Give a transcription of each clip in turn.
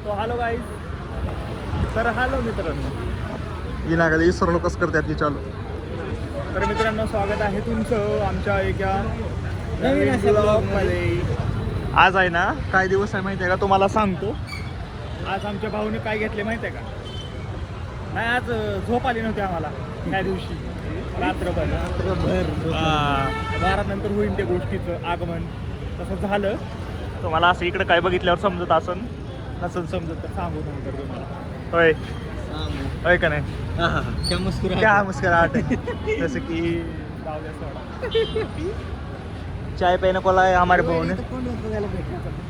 तो hello guys. तर hello मित्रांनो, विनाकाला इसरलो कसं करतात की चालू. तर मित्रांनो स्वागत आहे तुमचं आमच्या एका नवीन ब्लॉगमध्ये. आज आहे ना काय दिवस आहे माहिती आहे का, तुम्हाला सांगतो. आज आमच्या भाऊने काय घेतले माहिती आहे का. नाही आज झोप आली नव्हती आम्हाला त्या दिवशी रात्रभर. 12 नंतर होईल त्या गोष्टीचं आगमन. तसं झालं. तुम्हाला असं इकडं काय बघितल्यावर समजत असन, नसन समजत तर सांगू नंतर तुम्हाला. होय होय का नाही. क्या मुस्कुराहट है. जैसे कि चाय पेने को लाए हमारे भाऊ ने.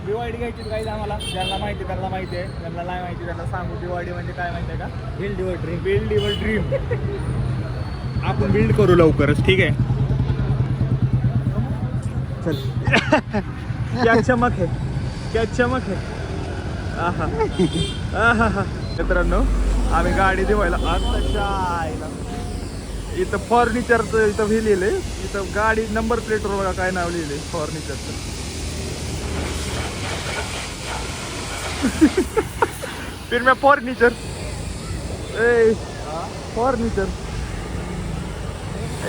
BYD घ्यायची काही आम्हाला. ज्यांना माहिती त्यांना माहिती आहे, ज्यांना नाही माहिती त्यांना सांगू. BYD म्हणजे काय माहिती आहे का. Build your dream. Build your dream. आपण बिल्ड करू लवकरच. ठीक आहे. चल. क्या चमक है, क्या चमक है. आहा आहा. मित्रांनो आम्ही गाडी देवायला आत्ताच्या आईला इथं फर्निचरचं इथं हे लिहिलंय. इथं गाडी नंबर प्लेटवर बघा काय नाव लिहिलंय फर्निचरचं. फिर मैं फर्निचर ए फर्निचर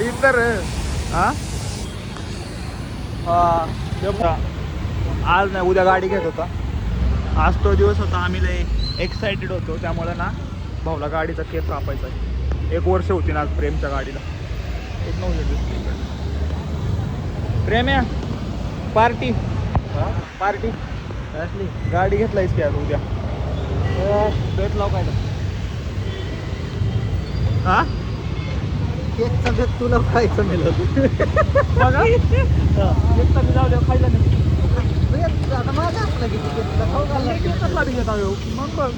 इतर हा आज नाही उद्या गाडी घेत होता. आज तो दिवस होता. आम्ही लय एक्सायटेड होतो. त्यामुळे ना भाऊला गाडीचा केस कापायचा आहे. 1 वर्ष होती ना आज प्रेमच्या गाडीला. एक 9 प्रेम आहे पार्टी पार्टी गाडी घेतलायस की आज उद्या भेट लाव काय हा केकचा भेट तुला खायचं मिळत बघा. केकचा मी जाऊ द्या खायला नाही. आता माझा असला की केकच लाडी घेत आहो. मग बघ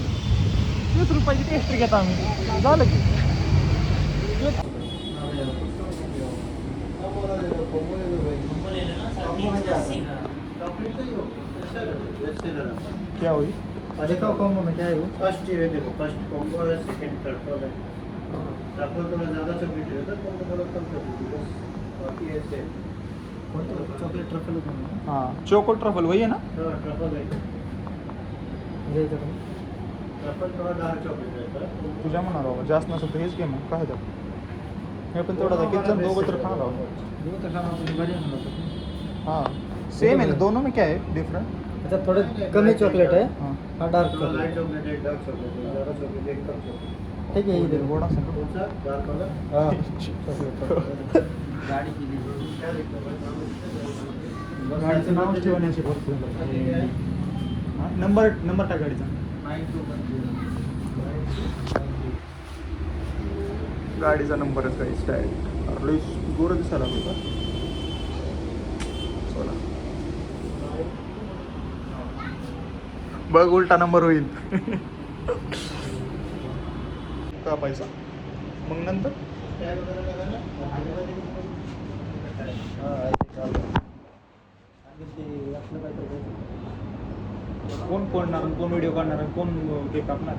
30 रुपयाची टेस्ट्री घेता आम्ही. झालं की क्या हुई. देखो कॉम्बो में क्या है वो. फर्स्ट ये देखो फर्स्ट कॉम्बो है, सेकंड थर्ड वाला है. ट्रफल थोड़ा ज़्यादा चॉकलेट रहता है, कॉम्बो थोड़ा कम चॉकलेट बस. बाकी ऐसे चॉकलेट ट्रफल होतं. हाँ चोको ट्रफल वही है ना. हाँ ट्रफल है. घ्यायचं का. ट्रफल थोड़ा डार्क चॉकलेट रहता है. तुझ्या म्हणा बाबा जास्त नसेल तर हेच घे मग काय तर. हे पण तेवढा किती जण दोघं तर खाणार आहोत. दो तो खाना तुझी बड़ी होणार. हाँ सेम है ना दोनों में क्या है डिफरेंट. अच्छा थोड़े कमी चॉकलेट है. हाँ हाँ डार्क थोड़ा लाइट चॉकलेट. चॉकलेट है, डार्क चॉकलेट है, ज़्यादा चॉकलेट है, कम चॉकलेट. ठीक है ये देखो. गोड़ा सा कौन सा डार्क वाला. हाँ चॉकलेट गाड़ी की क्या देखते हो. गाडीचं नाव ठेवण्याची भरपूर नंबर टाक गाडीचा. गाडीचा नंबरच काही स्टाईल आपलं गोरं दिसायला होता. चला बघ उलटा नंबर होईल. का पैसा मग नंतर कोण कोणणार कोण व्हिडिओ काढणार कोण केक कापणार.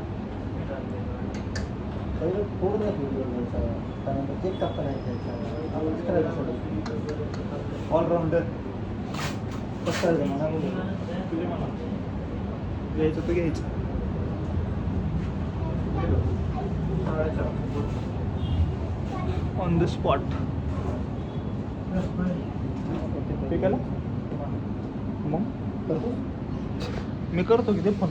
केक कापता ऑलराऊंडर कसं तुझे मला घ्यायचं तर घ्यायचं. ऑन द स्पॉट ठीक आहे ना. मग मी करतो की ते पण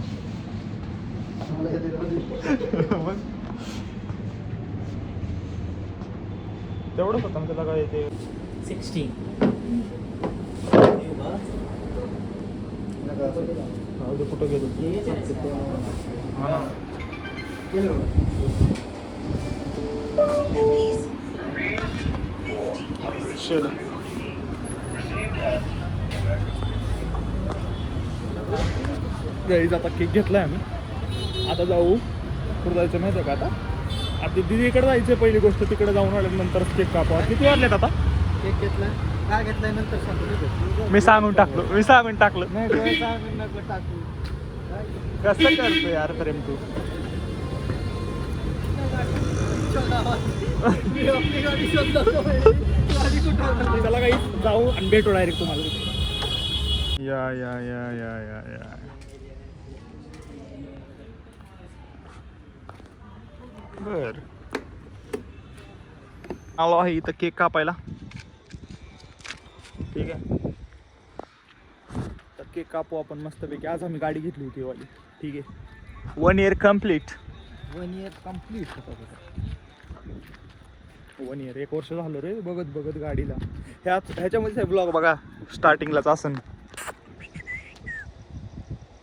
मग तेवढंच होतं त्याला काय ते 16. कुठं गेलो. चल गाईज आता केक घेतलाय आम्ही. आता जाऊ कुठं जायचं माहिती आहे का. आता दीदीकडे जायचं पहिली गोष्ट. तिकडे जाऊन आल्यानंतर केक कापा. किती वाजलेत आता. केक घेतला काय घेतलाय नंतर सांगतो. मी सांगून टाकलं. नाही डोळ्याचा नको टाकू. कसं करतो यार प्रेम तू. चला काही जाऊ आणि भेटू डायरेक्ट तुम्हाला. या या या या या या बर आलो आहे इथं केक कापायला. ठीक आहे, तर केक कापू आपण मस्तपैकी. आज आम्ही गाडी घेतली होती वाली. ठीक आहे, 1 year कम्प्लीट. 1 year कम्प्लीट होतं. 1 year 1 वर्ष झालं रे बघत बघत गाडीला. ह्याच्यामध्ये ब्लॉग बघा स्टार्टिंगलाच असन.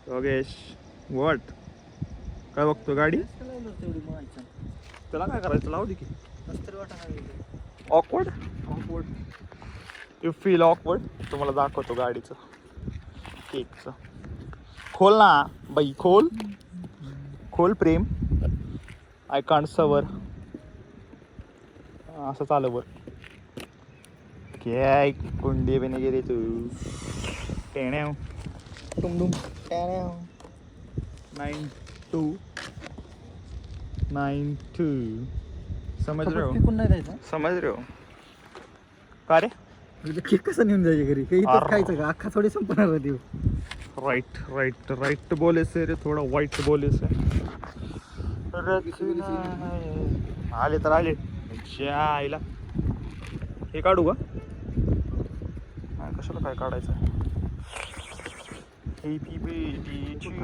योगेश वॉट काय बघतो गाडी? तेवढी माणसं त्याला काय करायचं, लावू दे की. कस्तरी वाटत ऑकवर्ड यू फील ऑकवर्ड. तुम्हाला दाखवतो गाडीचं केकचं. खोल ना बाई, खोल खोल प्रेम. आय कांट सवर. असं चालू वर काय कुंडी बिने गेली तू. टेण्या टुमडुम 9292 समझ रहे हो, फेकून नाही द्यायचा. समझ रहे हो का रे. तुझं केक कसं नेऊन जायचे घरी? काही अरे. इथं खायचं का? अख्खा थोडी संपणार देऊ. राइट राइट राइट बोले से रे, थोडा वाईट बोले से. आले तर आले. आईला हे काढू का? नाही, कशाला काय काढायचं. Happy birthday to you.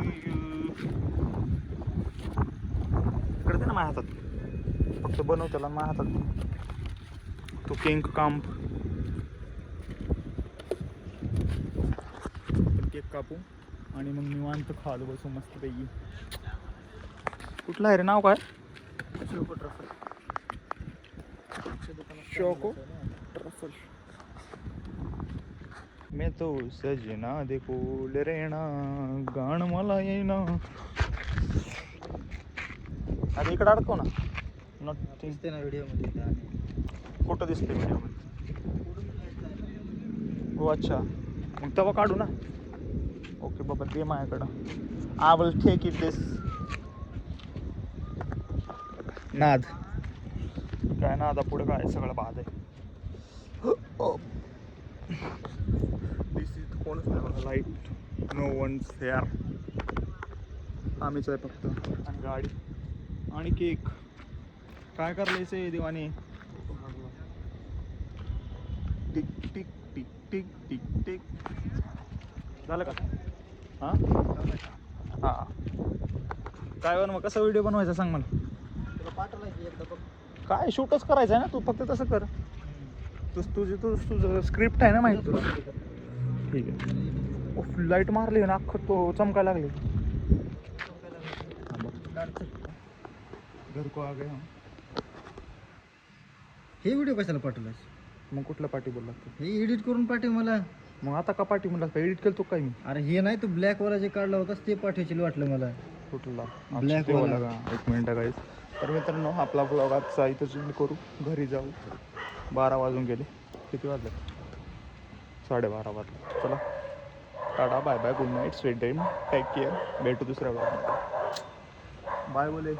इकडे दे ना माझ्या हातात. फक्त बनव त्याला माझ्या हातात. तो केक कांप. केक कापू आणि मग निवांत खालो बसू मस्त पैकी. कुठलं आहे रे नाव काय? शोको ट्रफल. मैं तो सजना देखो ले रेना गाण मला येईना. आता इकडे अडकव ना. नथिंग. दिसते ना व्हिडिओमध्ये आणि कुठं दिसते व्हिडिओमध्ये? हो अच्छा, मग तेव्हा काढू ना. ओके बाबा दे माझ्याकडं. आय विल टेक इट दिस. नाद काय नादा पुढे काय सगळं बाद आहे. दिस इज कोणच नाही लाईट. No one's hair. आम्हीच आहे फक्त आणि गाडी आणि केक. काय करायचं आहे देवाने. Tick tick tick tick tick tick. झालं का? हां हां काय बन मग कसं व्हिडिओ बनवायचा सांग मला. तुला पाठवलाय एकदा बघ. काय शूटच करायचं आहे ना, तू फक्त तसं कर. तुझं स्क्रिप्ट आहे ना माहिती तुला. ठीक आहे. लाईट मारली ना अख्खं तो चमकायला लागले. घर को आ गए हम. हे व्हिडिओ कशाला पाठवलास? मग कुठला पाठी बोलला तू? हे एडिट करून पाठव मला. मग आता का पाठी म्हणला? एडिट केलं तो काय मी? अरे हे नाही, तू ब्लॅक वाला जे काढला होतास ते पाठवायची वाटलं मला. कुठला? Black वाला वाला. का? एक मिनिट गाईस. तर मित्रांनो आपला ब्लॉग आजचा इथंच एंड करू. घरी जाऊ. 12 वाजून गेले. किती वाजले? 12:30 वाजले. चला tata bye bye good night sweet dream take care. भेटू दुसऱ्या ब्लॉग. बाय बोले.